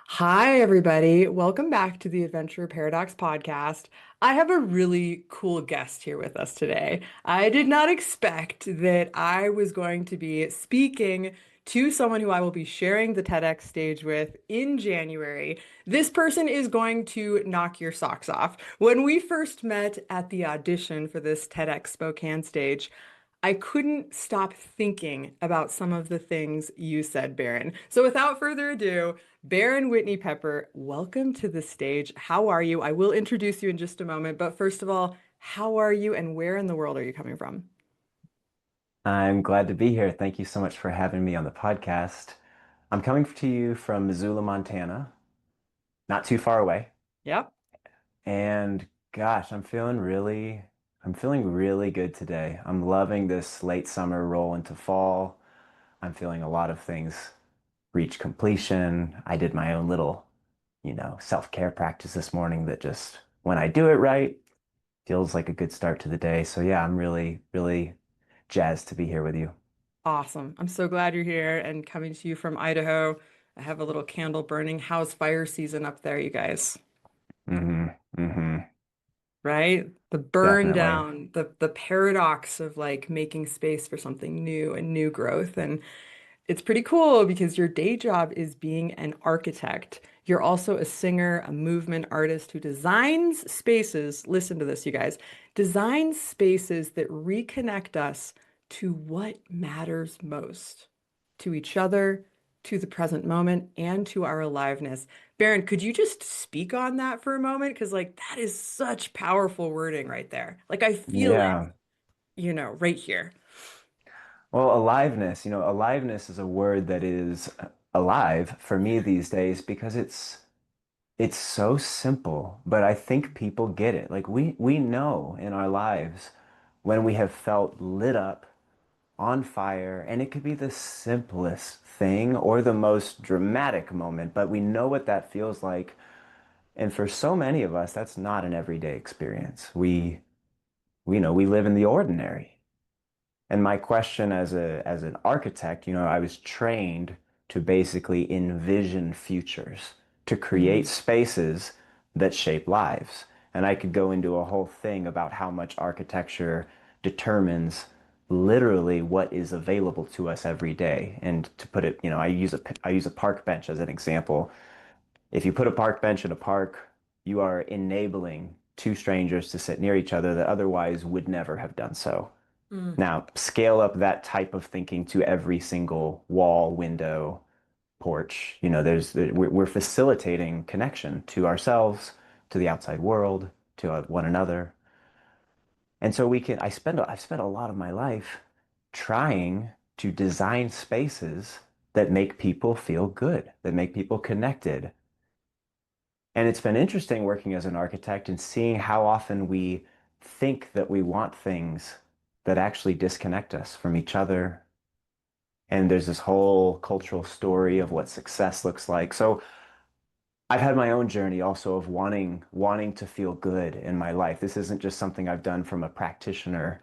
Hi, everybody. Welcome back to the Adventure Paradox podcast. I have a really cool guest here with us today. I did not expect that I was going to be speaking to someone who I will be sharing the TEDx stage with in January. This person is going to knock your socks off. When we first met at the audition for this TEDx Spokane stage, I couldn't stop thinking about some of the things you said, Barron. So without further ado, Barron Whitney Pepper, welcome to the stage. How are you? I will introduce you in just a moment, but first of all, how are you and where in the world are you coming from? I'm glad to be here. Thank you so much for having me on the podcast. I'm coming to you from Missoula, Montana, not too far away. Yep. And gosh, I'm feeling really good today. I'm loving this late summer roll into fall. I'm feeling a lot of things reach completion. I did my own little, self-care practice this morning that just, when I do it right, feels like a good start to the day. So yeah, I'm really, really jazzed to be here with you. Awesome. I'm so glad you're here and coming to you from Idaho. I have a little candle burning. How's fire season up there, you guys? Hmm. Right? The burn Definitely. down, the paradox of like making space for something new and new growth. And it's pretty cool because your day job is being an architect. You're also a singer, a movement artist who designs spaces. Listen to this, you guys. Designs spaces that reconnect us to what matters most, to each other, to the present moment, and to our aliveness. Baron, could you just speak on that for a moment? Because, like, that is such powerful wording right there. Like, I feel it, Yeah. right here. Well, aliveness is a word that is alive for me these days because it's so simple, but I think people get it. Like we know in our lives when we have felt lit up, on fire, and it could be the simplest thing or the most dramatic moment, but we know what that feels like. And for so many of us, that's not an everyday experience. We know we live in the ordinary. And my question as an architect, I was trained to basically envision futures, to create Mm, spaces that shape lives. And I could go into a whole thing about how much architecture determines literally what is available to us every day. And to put it, I use a park bench as an example. If you put a park bench in a park, you are enabling two strangers to sit near each other that otherwise would never have done so. mm, Now, scale up that type of thinking to every single wall, window, porch. We're facilitating connection to ourselves, to the outside world, to one another. And so I've spent a lot of my life trying to design spaces that make people feel good, that make people connected. And it's been interesting working as an architect and seeing how often we think that we want things that actually disconnect us from each other. And there's this whole cultural story of what success looks like. So I've had my own journey also of wanting to feel good in my life. This isn't just something I've done from a practitioner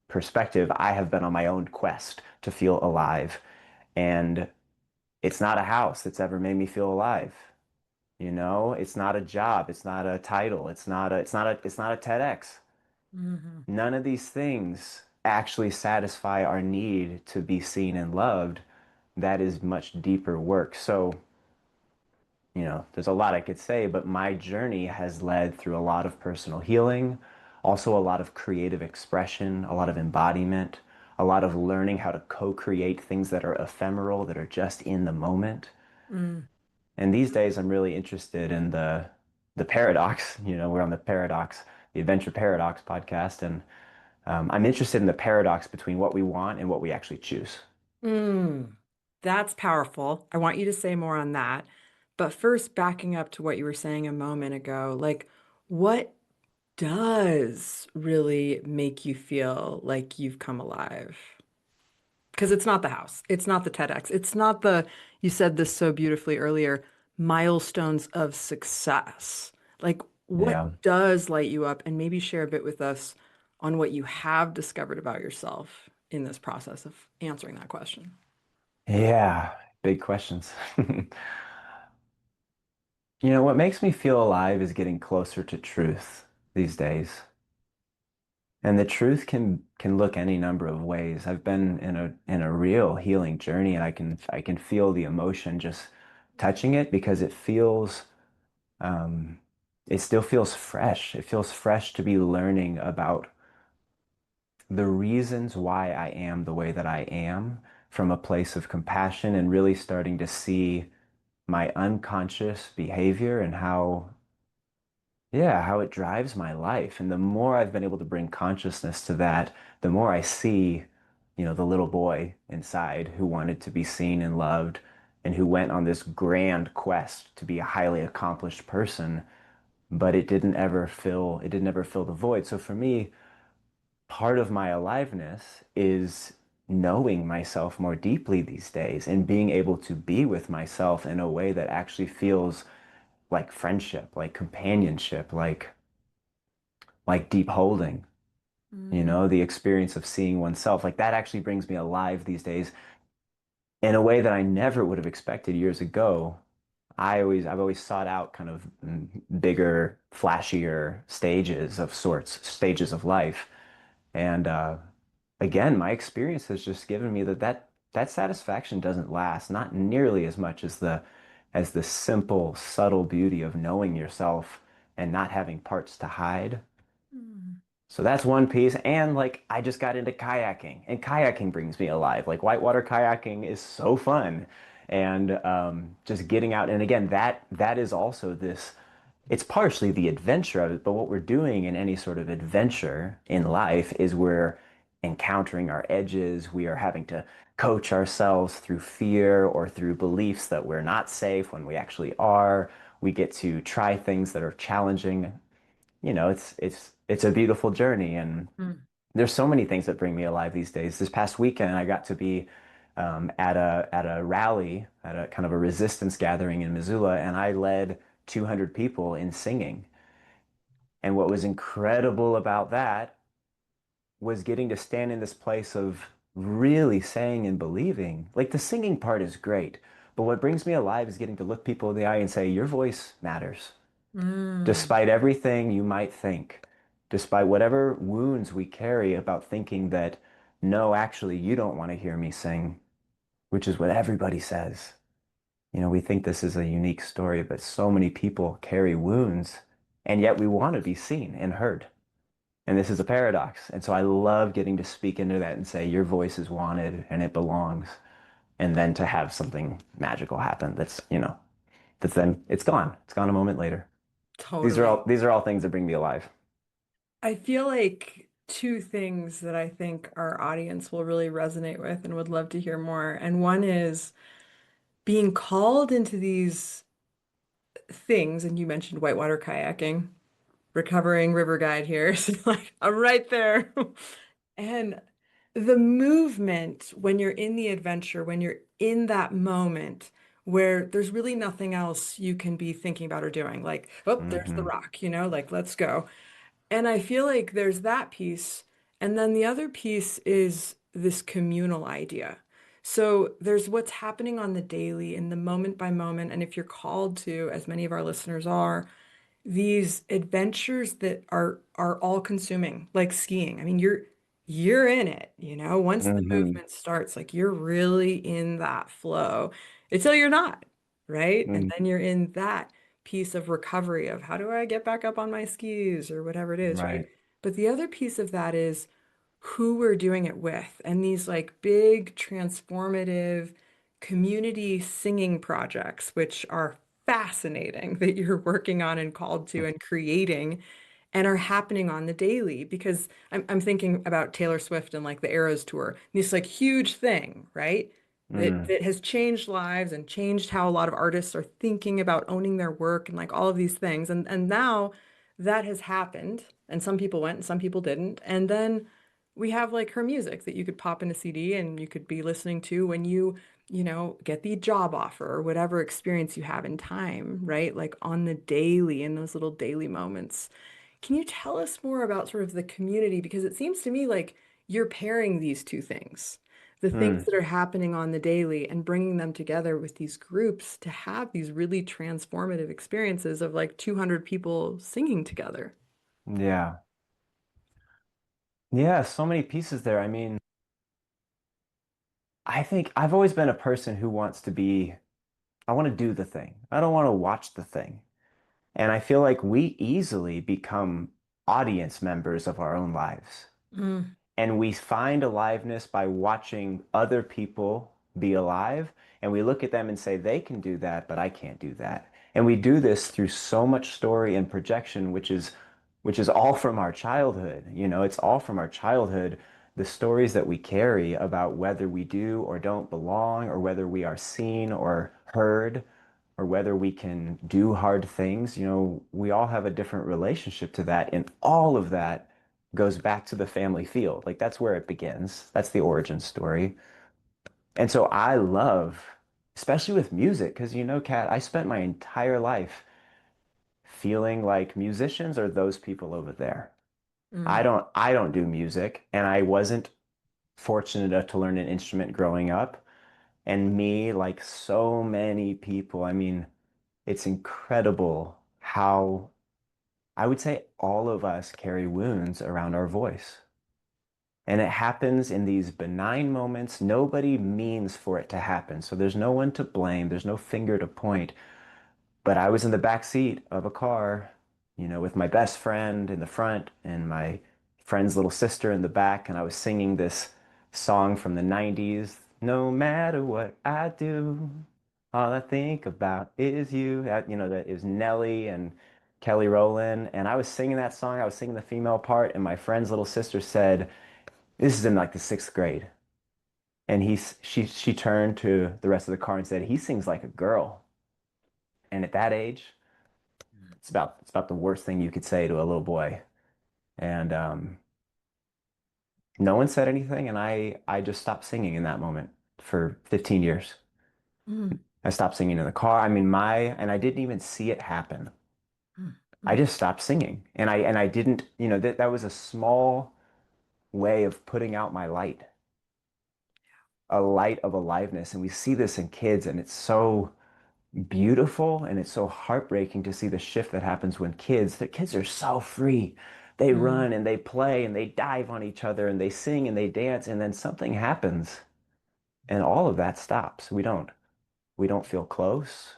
perspective. I have been on my own quest to feel alive. And it's not a house that's ever made me feel alive. It's not a job, it's not a title, it's not a TEDx. mhm. None of these things actually satisfy our need to be seen and loved. That is much deeper work. So, there's a lot I could say, but my journey has led through a lot of personal healing, also a lot of creative expression, a lot of embodiment, a lot of learning how to co-create things that are ephemeral, that are just in the moment. Mm. And these days, I'm really interested in the paradox. We're on the Adventure Paradox podcast, and I'm interested in the paradox between what we want and what we actually choose. Mm. That's powerful. I want you to say more on that. But first, backing up to what you were saying a moment ago, like what does really make you feel like you've come alive? Because it's not the house, it's not the TEDx, it's not you said this so beautifully earlier, milestones of success. Like, what Yeah. does light you up? And maybe share a bit with us on what you have discovered about yourself in this process of answering that question. Yeah. Big questions. You know, what makes me feel alive is getting closer to truth these days. And the truth can look any number of ways. I've been in a real healing journey and I can feel the emotion just touching it because it feels um it still feels fresh. It feels fresh to be learning about the reasons why I am the way that I am from a place of compassion and really starting to see my unconscious behavior and how it drives my life. And the more I've been able to bring consciousness to that, the more I see, the little boy inside who wanted to be seen and loved and who went on this grand quest to be a highly accomplished person, but it didn't ever fill the void. So for me, part of my aliveness is knowing myself more deeply these days and being able to be with myself in a way that actually feels like friendship, like companionship, like deep holding, Mm. the experience of seeing oneself. Like that actually brings me alive these days in a way that I never would have expected years ago. I've always sought out kind of bigger, flashier stages of sorts, stages of life. And again, my experience has just given me that satisfaction doesn't last, not nearly as much as the simple, subtle beauty of knowing yourself and not having parts to hide. Mm. So that's one piece. And like I just got into kayaking, and kayaking brings me alive. Like whitewater kayaking is so fun. And just getting out. And again, that is also this, it's partially the adventure of it, but what we're doing in any sort of adventure in life is we're encountering our edges. We are having to coach ourselves through fear or through beliefs that we're not safe when we actually are. We get to try things that are challenging. It's a beautiful journey, and Mm. there's so many things that bring me alive these days. This past weekend, I got to be at a rally, at a kind of a resistance gathering in Missoula, and I led 200 people in singing. And what was incredible about that was getting to stand in this place of really saying and believing. Like the singing part is great, but what brings me alive is getting to look people in the eye and say, your voice matters. Mm. Despite everything you might think, despite whatever wounds we carry about thinking that, no, actually, you don't want to hear me sing, which is what everybody says. We think this is a unique story, but so many people carry wounds, and yet we want to be seen and heard. And this is a paradox. And so I love getting to speak into that and say, your voice is wanted and it belongs. And then to have something magical happen that's then it's gone. It's gone a moment later. These are Totally. all these are all things that bring me alive. I feel like two things that I think our audience will really resonate with and would love to hear more. And one is being called into these things, and you mentioned whitewater kayaking, recovering river guide here. So like I'm right there. And the movement when you're in the adventure, when you're in that moment where there's really nothing else you can be thinking about or doing, like, oh, there's the Hmm. rock, like, let's go. And I feel like there's that piece. And then the other piece is this communal idea. So there's what's happening on the daily in the moment by moment. And if you're called to, as many of our listeners are, these adventures that are all consuming, like skiing. I mean, you're in it, once the Hmm. movement starts, like you're really in that flow until you're not, right? And Hmm. then you're in that piece of recovery of how do I get back up on my skis or whatever it is, right? Right. But the other piece of that is who we're doing it with and these like big transformative community singing projects, which are fascinating that you're working on and called to and creating and are happening on the daily because I'm thinking about Taylor Swift and like the Eras tour, this like huge thing, right? That Mm. has changed lives and changed how a lot of artists are thinking about owning their work and like all of these things. And now that has happened and some people went and some people didn't. And then we have like her music that you could pop in a CD and you could be listening to when you get the job offer or whatever experience you have in time, right? Like on the daily, in those little daily moments. Can you tell us more about sort of the community? Because it seems to me like you're pairing these two things, the things Mm, that are happening on the daily and bringing them together with these groups to have these really transformative experiences of like 200 people singing together. yeah. Yeah, so many pieces there. I mean, I think I've always been a person who wants to be, I want to do the thing. I don't want to watch the thing. And I feel like we easily become audience members of our own lives. Mm, And we find aliveness by watching other people be alive. And we look at them and say, they can do that, but I can't do that. And we do this through so much story and projection, which is all from our childhood. You know, it's all from our childhood. The stories that we carry about whether we do or don't belong, or whether we are seen or heard, or whether we can do hard things, we all have a different relationship to that. And all of that goes back to the family field. Like that's where it begins. That's the origin story. And so I love, especially with music, because Kat, I spent my entire life feeling like musicians are those people over there. I mm, don't I don't do music, and I wasn't fortunate enough to learn an instrument growing up. And me, like so many people, I mean, it's incredible how I would say all of us carry wounds around our voice. And it happens in these benign moments. Nobody means for it to happen. So there's no one to blame. There's no finger to point. But I was in the back seat of a car, with my best friend in the front and my friend's little sister in the back. And I was singing this song from the 90s. No matter what I do, all I think about is you. That is Nelly and Kelly Rowland. And I was singing that song. I was singing the female part. And my friend's little sister said, this is in like the sixth grade. And she turned to the rest of the car and said, he sings like a girl. And at that age, it's about the worst thing you could say to a little boy. And no one said anything, and I just stopped singing in that moment for 15 years. mm, I stopped singing in the car. I mean, and I didn't even see it happen. mm, I mm. just stopped singing. And I didn't, that was a small way of putting out my light, a light of aliveness. And we see this in kids, and it's so beautiful and it's so heartbreaking to see the shift that happens when the kids are so free. They Mm. run and they play and they dive on each other and they sing and they dance, and then something happens and all of that stops. We don't feel close.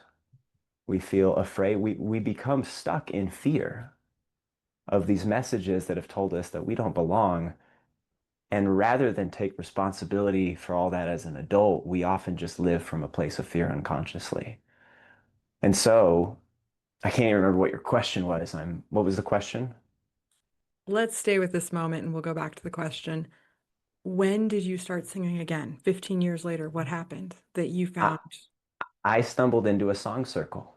We feel afraid. We become stuck in fear of these messages that have told us that we don't belong. And rather than take responsibility for all that as an adult, we often just live from a place of fear unconsciously. And so I can't even remember what your question was. What was the question? Let's stay with this moment and we'll go back to the question. When did you start singing again? 15 years later, what happened that you I, found? I stumbled into a song circle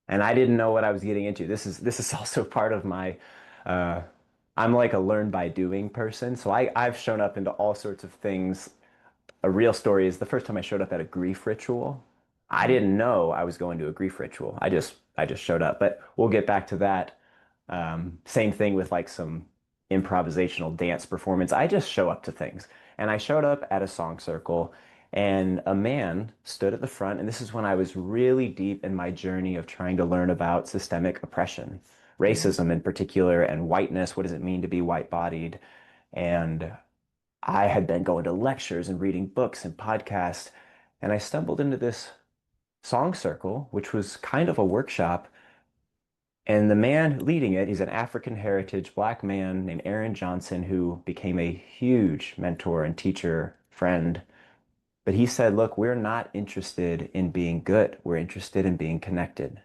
and I didn't know what I was getting into. This is also part of my uh I'm like a learn by doing person. So I've shown up into all sorts of things. A real story is the first time I showed up at a grief ritual. I Mm, didn't know I was going to a grief ritual. I just showed up. But we'll get back to that. Same thing with like some improvisational dance performance. I just show up to things. And I showed up at a song circle, and a man stood at the front. And this is when I was really deep in my journey of trying to learn about systemic oppression, mm, racism in particular, and whiteness. What does it mean to be white-bodied? And I had been going to lectures and reading books and podcasts. And I stumbled into this song circle, which was kind of a workshop, and the man leading it, he's an African heritage black man named Aaron Johnson, who became a huge mentor and teacher, friend. But he said, look, we're not interested in being good. We're interested in being connected.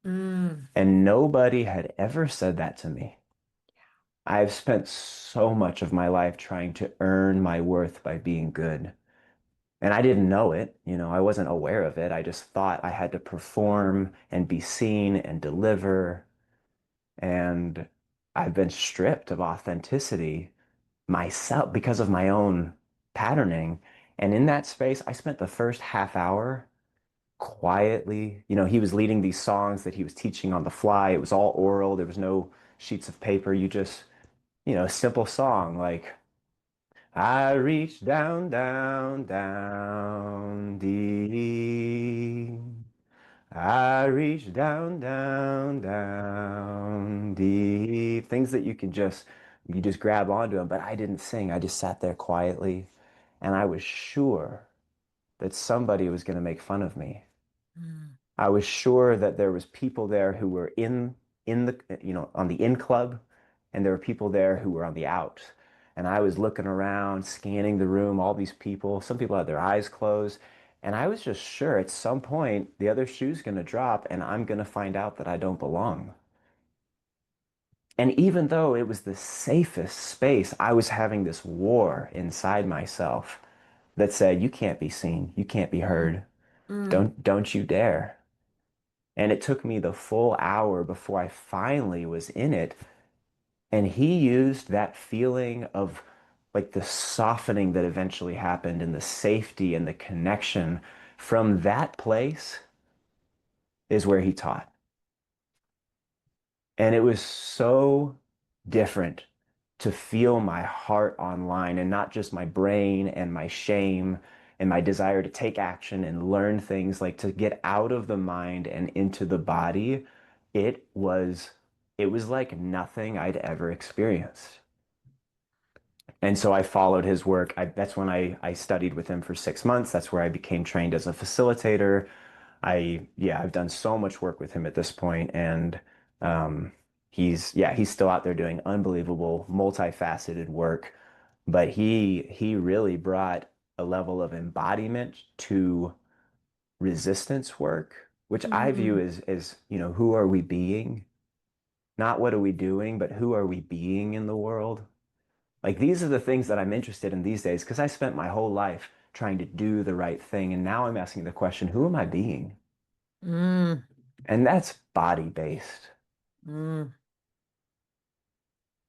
mm, And nobody had ever said that to me. I've spent so much of my life trying to earn my worth by being good. And I didn't know it. I wasn't aware of it. I just thought I had to perform and be seen and deliver. And I've been stripped of authenticity myself because of my own patterning. And in that space, I spent the first half hour quietly. He was leading these songs that he was teaching on the fly. It was all oral, there was no sheets of paper. You just, a simple song like, I reach down, down, down deep. I reach down, down, down deep. Things that you just grab onto them. But I didn't sing. I just sat there quietly, and I was sure that somebody was going to make fun of me. Mm. I was sure that there was people there who were in the on the in club, and there were people there who were on the out. And I was looking around, scanning the room, all these people. Some people had their eyes closed, and I was just sure at some point the other shoe's going to drop, and I'm going to find out that I don't belong. And even though it was the safest space, I was having this war inside myself that said, "You can't be seen, you can't be Mm. heard. Mm. Don't you dare." And it took me the full hour before I finally was in it. And he used that feeling of like the softening that eventually happened and the safety and the connection from that place is where he taught. And it was so different to feel my heart online and not just my brain and my shame and my desire to take action and learn things, like to get out of the mind and into the body. It was it was like nothing I'd ever experienced. And so I followed his work. That's when I studied with him for 6 months. That's where I became trained as a facilitator. Yeah, I've done so much work with him at this point, and um, he's still out there doing unbelievable, multifaceted work. But he really brought a level of embodiment to resistance work, which I view Mm. as, who are we being? Not what are we doing, but who are we being in the world? Like these are the things that I'm interested in these days because I spent my whole life trying to do the right thing. And now I'm asking the question, who am I being? Mm. And that's body based. Mm.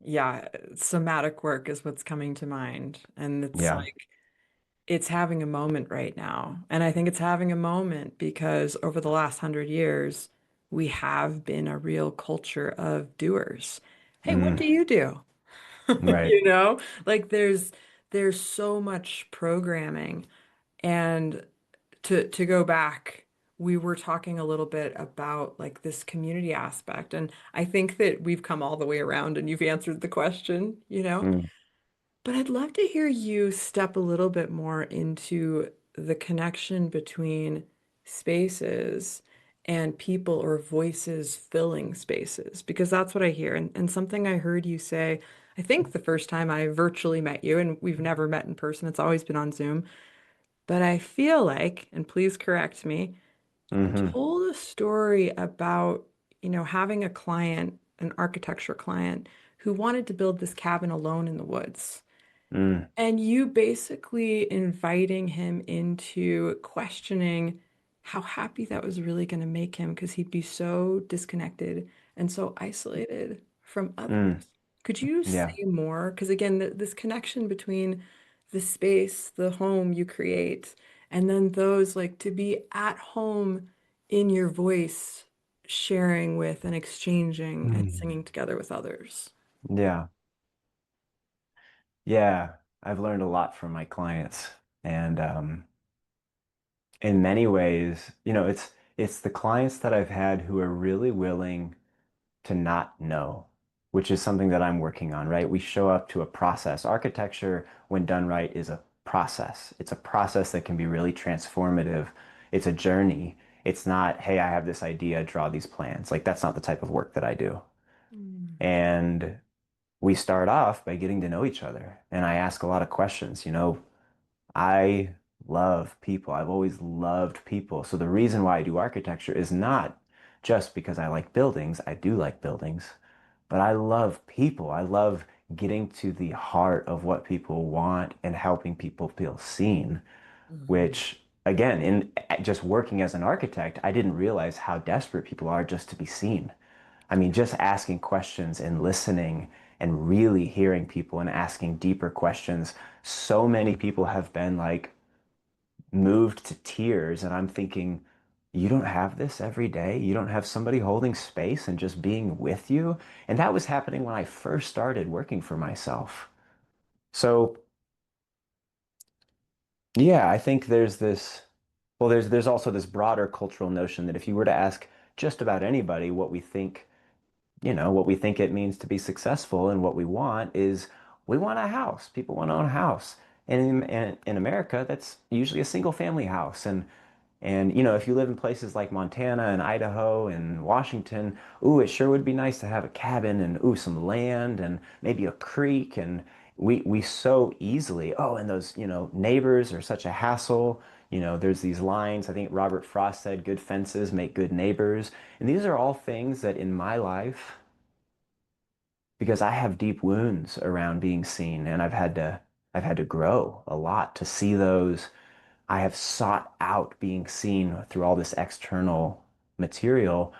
Yeah, somatic work is what's coming to mind. And it's Yeah. like, it's having a moment right now. And I think it's having a moment because over the last 100 years, we have been a real culture of doers. Hey, what Mm, do you do? right. You know, like there's so much programming. And to go back, we were talking a little bit about like this community aspect. And I think that we've come all the way around and you've answered the question, you know? Mm, But I'd love to hear you step a little bit more into the connection between spaces and people or voices filling spaces, because that's what I hear. And something I heard you say, I think the first time I virtually met you, and we've never met in person, it's always been on Zoom, but I feel like, and please correct me, you hmm told a story about, having a client, an architecture client, who wanted to build this cabin alone in the woods. mm, And you basically inviting him into questioning how happy that was really going to make him because he'd be so disconnected and so isolated from mm, others. Could you yeah. say more? Because again, this connection between the space, the home you create, and then those like to be at home in your voice, sharing with and exchanging and Mm, singing together with others. yeah. Yeah. I've learned a lot from my clients. And in many ways, it's the clients that I've had who are really willing to not know, which is something that I'm working on, right? We show up to a process. Architecture, when done right, is a process. It's a process that can be really transformative. It's a journey. It's not, hey, I have this idea, draw these plans. Like, that's not the type of work that I do. Mm. And we start off by getting to know each other. And I ask a lot of questions. I love people. I've always loved people. So the reason why I do architecture is not just because I like buildings. I do like buildings, but I love people. I love getting to the heart of what people want and helping people feel seen, Mhm. which again, in just working as an architect, I didn't realize how desperate people are just to be seen. I mean, just asking questions and listening and really hearing people and asking deeper questions. So many people have been like moved to tears, and I'm thinking, you don't have this every day. You don't have somebody holding space and just being with you. And that was happening when I first started working for myself. So Yeah, I think there's also this broader cultural notion that if you were to ask just about anybody what we think, what we think it means to be successful and what we want is we want a house. People want to own a house. And in America, that's usually a single family house. And if you live in places like Montana and Idaho and Washington, ooh, it sure would be nice to have a cabin and ooh, some land and maybe a creek. And we so easily, oh, and those, neighbors are such a hassle. There's these lines. I think Robert Frost said, good fences make good neighbors. And these are all things that in my life, because I have deep wounds around being seen, and I've had to grow a lot to see those. I have sought out being seen through all this external material,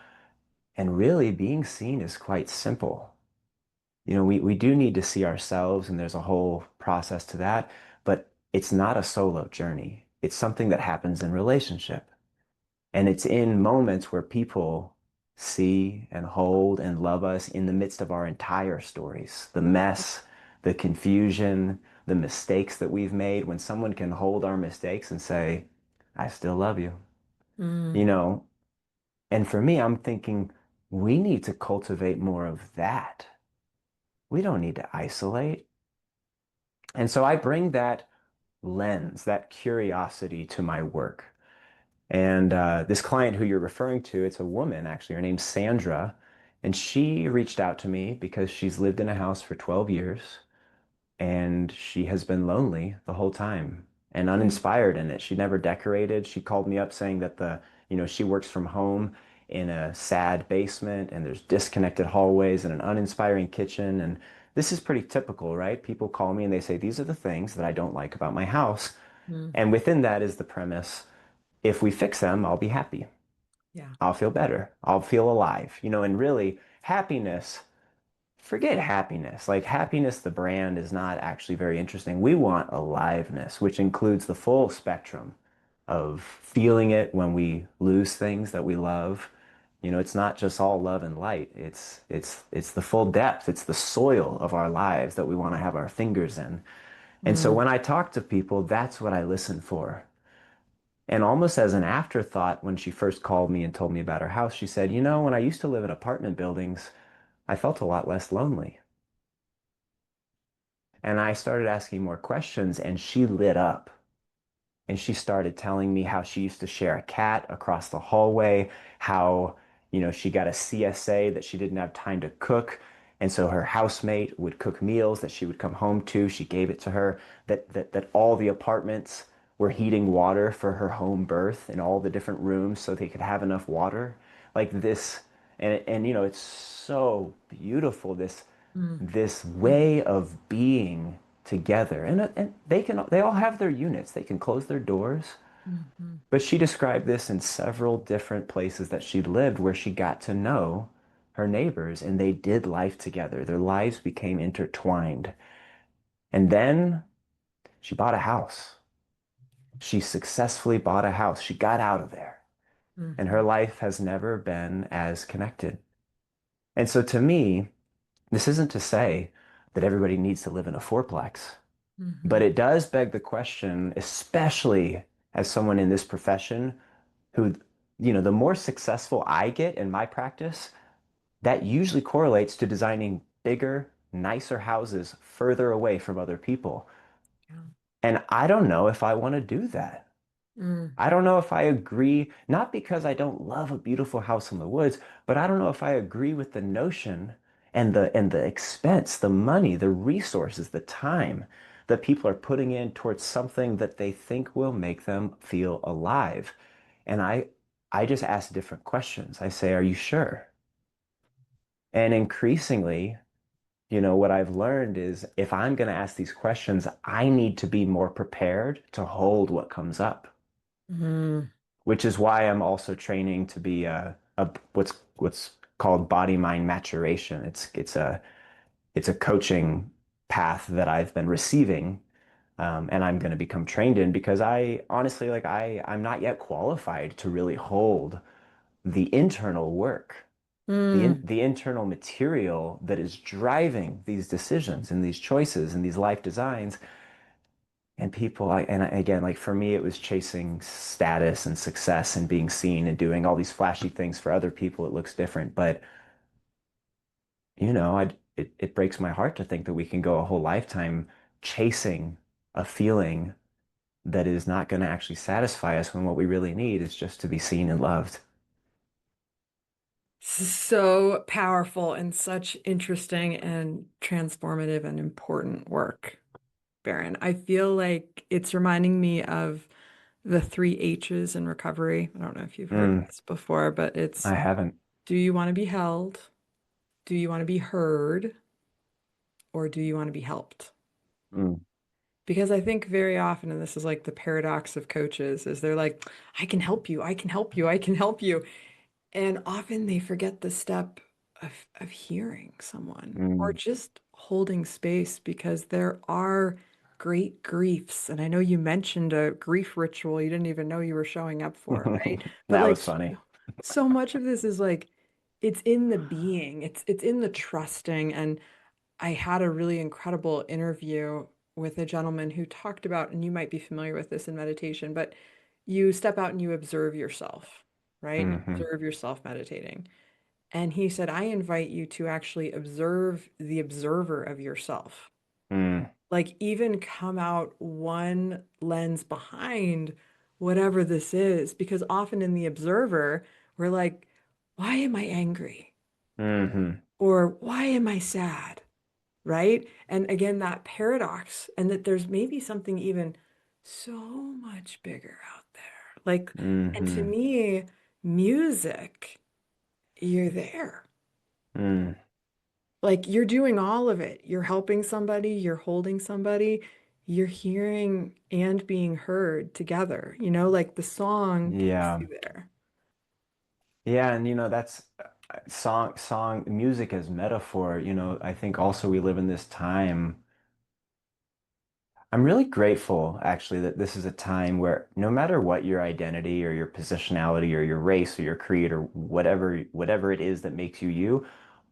and really being seen is quite simple. We do need to see ourselves, and there's a whole process to that, but it's not a solo journey. It's something that happens in relationship. And it's in moments where people see and hold and love us in the midst of our entire stories, the mess, the confusion, the mistakes that we've made. When someone can hold our mistakes and say, I still love you, you Mm, know. And for me, I'm thinking we need to cultivate more of that. We don't need to isolate. And so I bring that lens, that curiosity to my work. And this client who you're referring to, it's a woman, actually. Her name's Sandra. And she reached out to me because she's lived in a house for 12 years and she has been lonely the whole time and mm, uninspired in it. She never decorated. She called me up saying that she works from home in a sad basement and there's disconnected hallways and an uninspiring kitchen. And this is pretty typical, right? People call me and they say, these are the things that I don't like about my house. mm. And within that is the premise, if we fix them, I'll be happy. Yeah. I'll feel better. I'll feel alive. And really, happiness, forget happiness. Like happiness, the brand is not actually very interesting. We want aliveness, which includes the full spectrum of feeling it when we lose things that we love. It's not just all love and light. It's the full depth. It's the soil of our lives that we want to have our fingers in. And so Mm, when I talk to people, that's what I listen for. And almost as an afterthought, when she first called me and told me about her house, she said, when I used to live in apartment buildings, I felt a lot less lonely. And I started asking more questions, and she lit up. And she started telling me how she used to share a cat across the hallway, how, she got a CSA that she didn't have time to cook. And so her housemate would cook meals that she would come home to. She gave it to her, that all the apartments were heating water for her home birth in all the different rooms so they could have enough water. Like this, and it's so beautiful, mm, this mm, way of being together. And they all have their units. They can close their doors. mm, mm, But she described this in several different places that she lived where she got to know her neighbors and they did life together. Their lives became intertwined. And then she bought a house. She successfully bought a house. She got out of there. And her mhm, life has never been as connected. And so to me, this isn't to say that everybody needs to live in a fourplex. But mhm. it does beg the question, especially as someone in this profession who, the more successful I get in my practice, that usually correlates to designing bigger, nicer houses further away from other people. Yeah. And I don't know if I want to do that. Mm, I don't know if I agree, not because I don't love a beautiful house in the woods, but I don't know if I agree with the notion and the expense, the money, the resources, the time that people are putting in towards something that they think will make them feel alive. And I just ask different questions. I say, "Are you sure?" And increasingly, what I've learned is if I'm going to ask these questions, I need to be more prepared to hold what comes up, mm, which is why I'm also training to be a what's called body mind maturation. It's a coaching path that I've been receiving, and I'm going to become trained in because I honestly I'm not yet qualified to really hold the internal work, mm, the internal material that is driving these decisions and these choices and these life designs. And people, again, like for me, it was chasing status and success and being seen and doing all these flashy things. For other people, it looks different. But, it breaks my heart to think that we can go a whole lifetime chasing a feeling that is not going to actually satisfy us when what we really need is just to be seen and loved. So powerful and such interesting and transformative and important work, Baron. I feel like it's reminding me of the three H's in recovery. I don't know if you've heard Mm, this before, but it's I haven't. do you want to be held? Do you want to be heard? Or do you want to be helped? Mm, Because I think very often, and this is like the paradox of coaches, is they're like, I can help you, I can help you, I can help you. And often they forget the step of hearing someone or mm. just holding space because there are great griefs. And I know you mentioned a grief ritual you didn't even know you were showing up for, right? But That like was funny. so much of this is like it's in the being, it's in the trusting. And I had a really incredible interview with a gentleman who talked about, and you might be familiar with this in meditation, but you step out and you observe yourself, right? You Hmm. observe yourself meditating. And he said, I invite you to actually observe the observer of yourself. Mm, Like, even come out one lens behind whatever this is, because often in the observer, we're like, why am I angry? hmm. Or why am I sad? Right? And again, that paradox, and that there's maybe something even so much bigger out there. Like, and to Hmm. me, music, you're there. Mm. Like, you're doing all of it. You're helping somebody, you're holding somebody, you're hearing and being heard together. Like the song takes Yeah. you there. Yeah, and that's song music as metaphor, I think also we live in this time. I'm really grateful actually that this is a time where no matter what your identity or your positionality or your race or your creed or whatever it is that makes you you,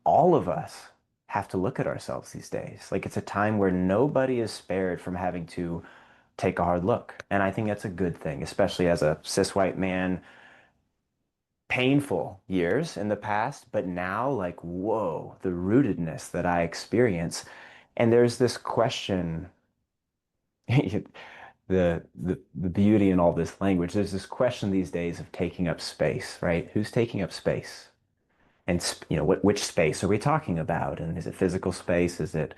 all of us have to look at ourselves these days. Like it's a time where nobody is spared from having to take a hard look. And I think that's a good thing, especially as a cis white man, painful years in the past, but now like, whoa, the rootedness that I experience. And there's this question, the beauty in all this language. There's this question these days of taking up space, right? Who's taking up space? And which space are we talking about? And is it physical space? Is it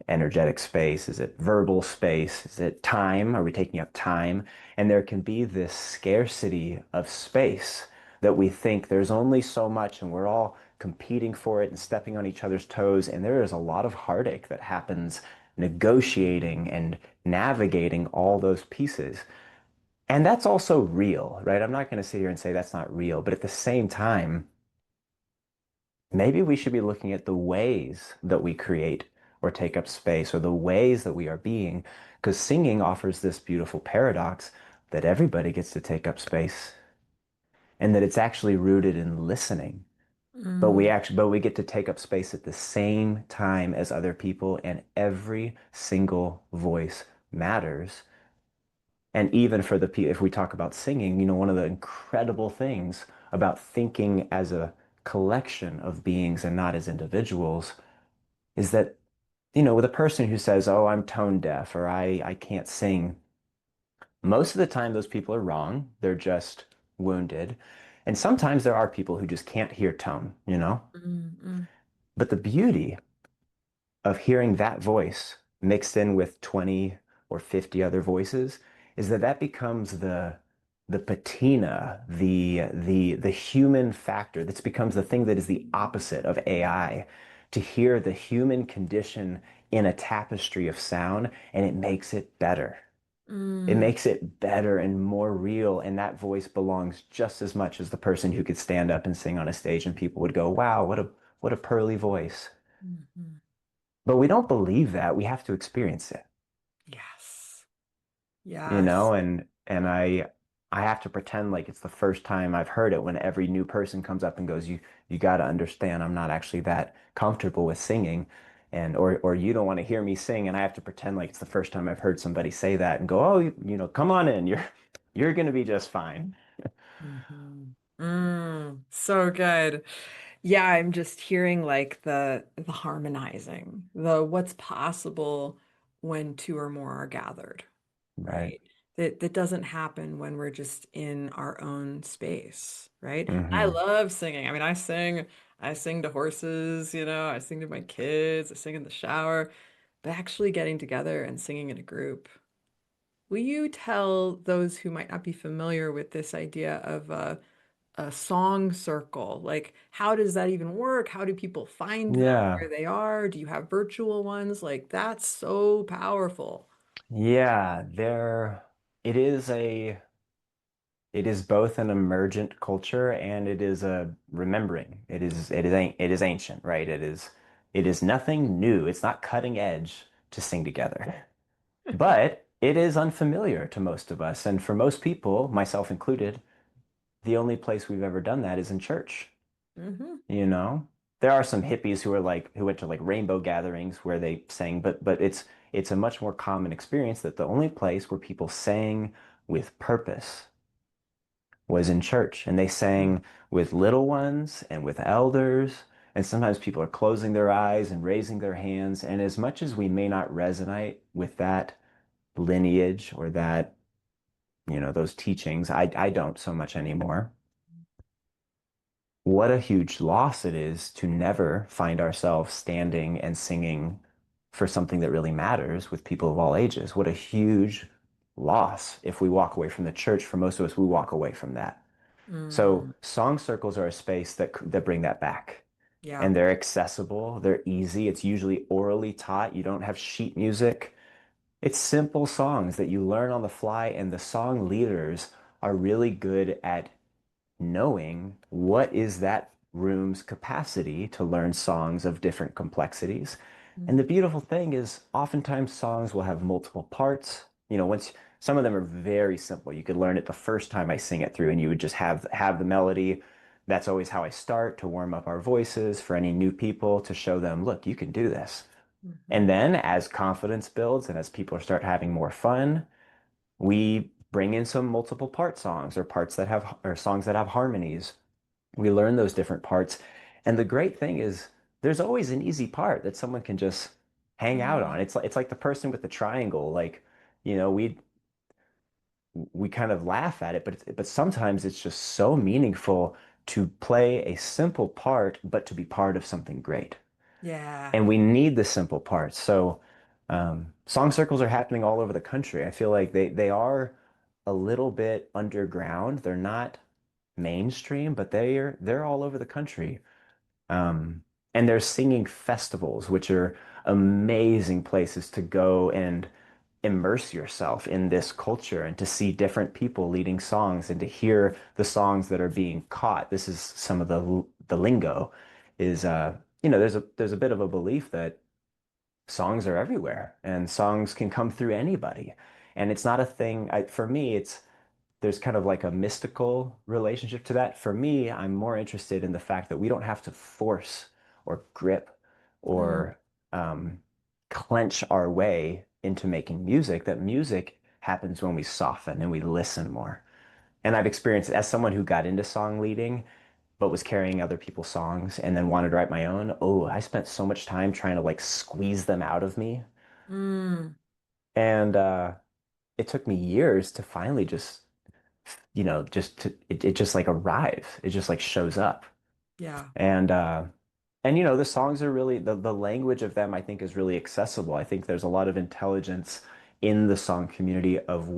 energetic space? Is it verbal space? Is it time? Are we taking up time? And there can be this scarcity of space that we think there's only so much and we're all competing for it and stepping on each other's toes. And there is a lot of heartache that happens negotiating and navigating all those pieces. And that's also real, right? I'm not going to sit here and say that's not real, but at the same time, maybe we should be looking at the ways that we create or take up space or the ways that we are being, because singing offers this beautiful paradox that everybody gets to take up space and that it's actually rooted in listening. Mm, But we get to take up space at the same time as other people, and every single voice matters. And even for if we talk about singing, one of the incredible things about thinking as a collection of beings and not as individuals is that, with a person who says, "Oh, I'm tone deaf," or I can't sing, most of the time those people are wrong. They're just wounded. And sometimes there are people who just can't hear tone. mm, mm, But the beauty of hearing that voice mixed in with 20 or 50 other voices is that becomes the patina, the human factor. That becomes the thing that is the opposite of AI. To hear the human condition in a tapestry of sound, and it makes it better. It mm, makes it better and more real, and that voice belongs just as much as the person who could stand up and sing on a stage, and people would go, "Wow, what a pearly voice." mm, mm. But we don't believe that. We have to experience it, Yes. Yes. and I have to pretend like it's the first time I've heard it when every new person comes up and goes, you got to understand, I'm not actually that comfortable with singing. or you don't want to hear me sing and I have to pretend like it's the first time I've heard somebody say that and go, oh, come on in. You're going to be just fine. Mhm. So good. Yeah, I'm just hearing like the harmonizing, the what's possible when two or more are gathered, Right. right? That doesn't happen when we're just in our own space, right? I Hmm. love singing. I mean, I sing to horses, I sing to my kids, I sing in the shower, but actually getting together and singing in a group. Will you tell those who might not be familiar with this idea of a song circle? Like, how does that even work? How do people find them Yeah. where they are? Do you have virtual ones? Like, that's so powerful. Yeah, it is a it is both an emergent culture and it is a remembering. It is ancient, right? It is nothing new. It's not cutting edge to sing together. But it is unfamiliar to most of us. And for most people, myself included, the only place we've ever done that is in church, Hmm. you know? There are some hippies who went to like rainbow gatherings where they sang, but it's a much more common experience that the only place where people sang with purpose was in church. And they sang with little ones and with elders. And sometimes people are closing their eyes and raising their hands. And as much as we may not resonate with that lineage or that, those teachings, I don't so much anymore. What a huge loss it is to never find ourselves standing and singing for something that really matters with people of all ages. What a huge loss if we walk away from the church. For most of us, we walk away from that. So Mm, song circles are a space that bring that back. yeah. And they're accessible, they're easy. It's usually orally taught. You don't have sheet music. It's simple songs that you learn on the fly, and the song leaders are really good at knowing what is that room's capacity to learn songs of different complexities. And the Mm, beautiful thing is oftentimes songs will have multiple parts. Once some of them are very simple. You could learn it the first time I sing it through and you would just have the melody. That's always how I start to warm up our voices for any new people to show them, look, you can do this. And mhm, then as confidence builds and as people start having more fun, we bring in some multiple part songs or parts that have or songs that have harmonies. We learn those different parts. And the great thing is there's always an easy part that someone can just hang out on. mm, It's like the person with the triangle. Like, you know, we kind of laugh at it, but sometimes it's just so meaningful to play a simple part, but to be part of something great. yeah. And we need the simple parts. So song circles are happening all over the country. I feel like they are a little bit underground. They're not mainstream, but they're all over the country. Um, and there's singing festivals, which are amazing places to go and immerse yourself in this culture and to see different people leading songs and to hear the songs that are being caught. This is some of the lingo is there's a bit of a belief that songs are everywhere and songs can come through anybody. And it's not a thing for me, it's there's kind of like a mystical relationship to that. For me, I'm more interested in the fact that we don't have to force or grip Mm, or clench our way into making music, that music happens when we soften and we listen more. And I've experienced as someone who got into song leading, but was carrying other people's songs and then wanted to write my own. Oh, I spent so much time trying to like squeeze them out of me. mm, And it took me years to finally just it just like arrives. It just like shows up. yeah. And the songs are really the language of them I think is really accessible. I think there's a lot of intelligence in the song community of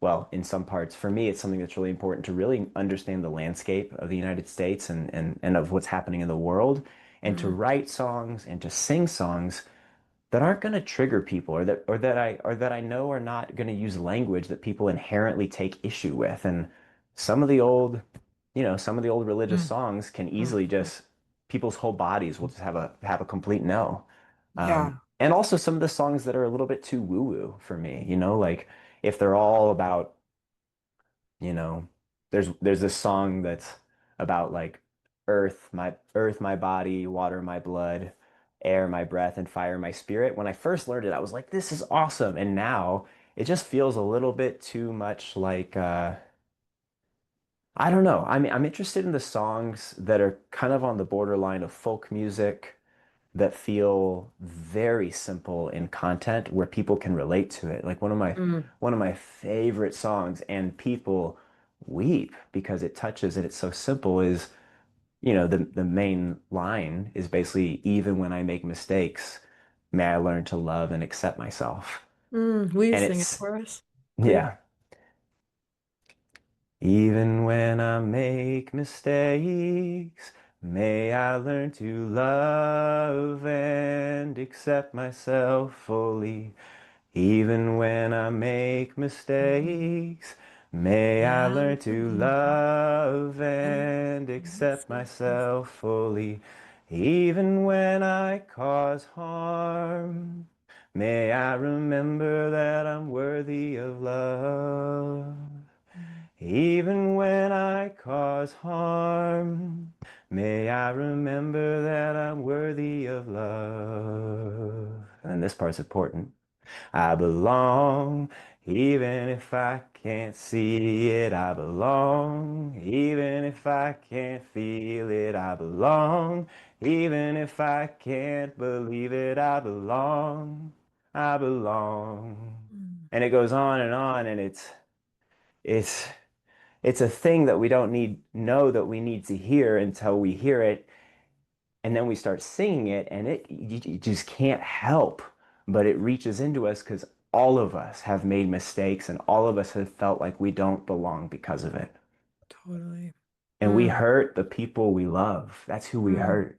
well, in some parts, for me, it's something that's really important to really understand the landscape of the United States and of what's happening in the world, and to Mm, write songs and to sing songs that aren't going to trigger people or that I know are not going to use language that people inherently take issue with. And some of the old, some of the old religious mm, songs can mm, easily mm. just people's whole bodies will just have a complete no. Yeah. And also some of the songs that are a little bit too woo-woo for me, like if they're all about, you know, there's this song that's about like earth, my body, water, my blood. air my breath and fire my spirit. When I first learned it, I was like, this is awesome. And now it just feels a little bit too much like I don't know. I'm interested in the songs that are kind of on the borderline of folk music that feel very simple in content where people can relate to it. Like Mm, one of my favorite songs, and people weep because it touches and it's so simple, is, the main line is basically, even when I make mistakes, may I learn to love and accept myself. will you And sing it it's, for us, please? yeah. Even when I make mistakes, may I learn to love and accept myself fully. Even when I make mistakes, may I Yeah, learn to believe love and and accept accept myself. myself fully. Even when I cause harm, may I remember that I'm worthy of love. Even when I cause harm, may I remember that I'm worthy of love. And this part's important. I belong, even if I can't see it. I belong, even if I can't feel it. I belong, even if I can't believe it. I belong, I belong. Mm, And it goes on and on, and it's it's a thing that we don't know that we need to hear until we hear it, and then we start singing it, and you just can't help but it reaches into us because all of us have made mistakes and all of us have felt like we don't belong because of it. totally. And we Mm, hurt the people we love. That's who we mm, hurt.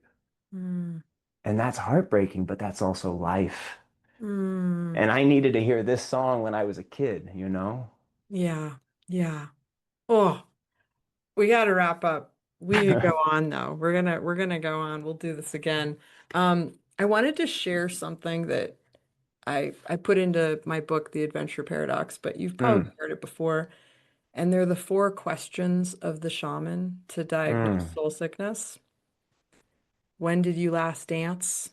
mm, And that's heartbreaking, but that's also life. mm. And I needed to hear this song when I was a kid, you know? Yeah, yeah. Oh, we got to wrap up. We could go on though. We're gonna go on. We'll do this again. I wanted to share something that I put into my book, The Adventure Paradox, but you've probably Mm, heard it before. And they're the four questions of the shaman to diagnose mm, soul sickness. When did you last dance?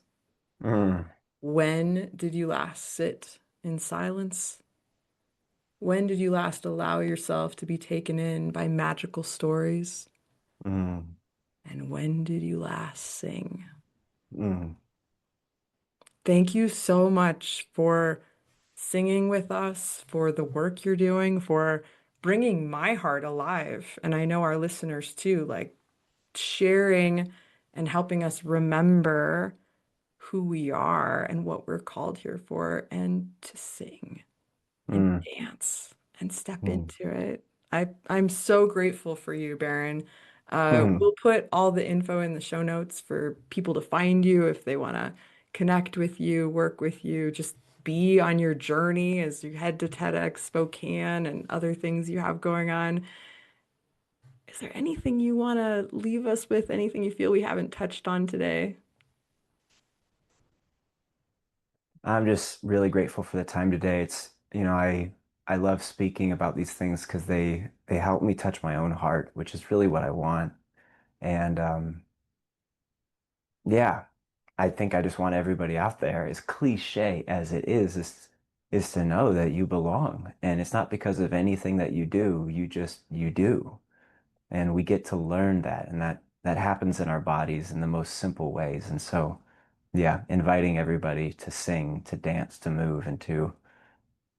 mm, When did you last sit in silence? When did you last allow yourself to be taken in by magical stories? mm, And when did you last sing? mm, Thank you so much for singing with us, for the work you're doing, for bringing my heart alive. And I know our listeners too, like sharing and helping us remember who we are and what we're called here for, and to sing and mm, dance and step mm, into it. I'm so grateful for you, Barron. mm. We'll put all the info in the show notes for people to find you if they want to connect with you, work with you, just be on your journey as you head to TEDx Spokane and other things you have going on. Is there anything you want to leave us with? Anything you feel we haven't touched on today? I'm just really grateful for the time today. I love speaking about these things because they help me touch my own heart, which is really what I want. And yeah, I think I just want everybody out there, as cliche as it is to know that you belong. And it's not because of anything that you do, you do. And we get to learn that, and that happens in our bodies in the most simple ways. And so, yeah, inviting everybody to sing, to dance, to move, and to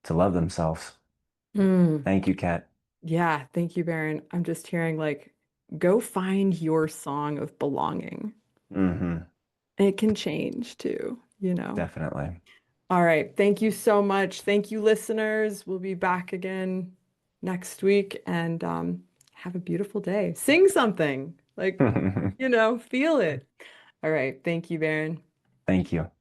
love themselves. Mm, Thank you, Kat. yeah, thank you, Baron. I'm just hearing like, go find your song of belonging. Hmm. It can change too, you know. Definitely. All right. Thank you so much. Thank you, listeners. We'll be back again next week and have a beautiful day. Sing something, like, feel it. All right. Thank you, Baron. Thank you.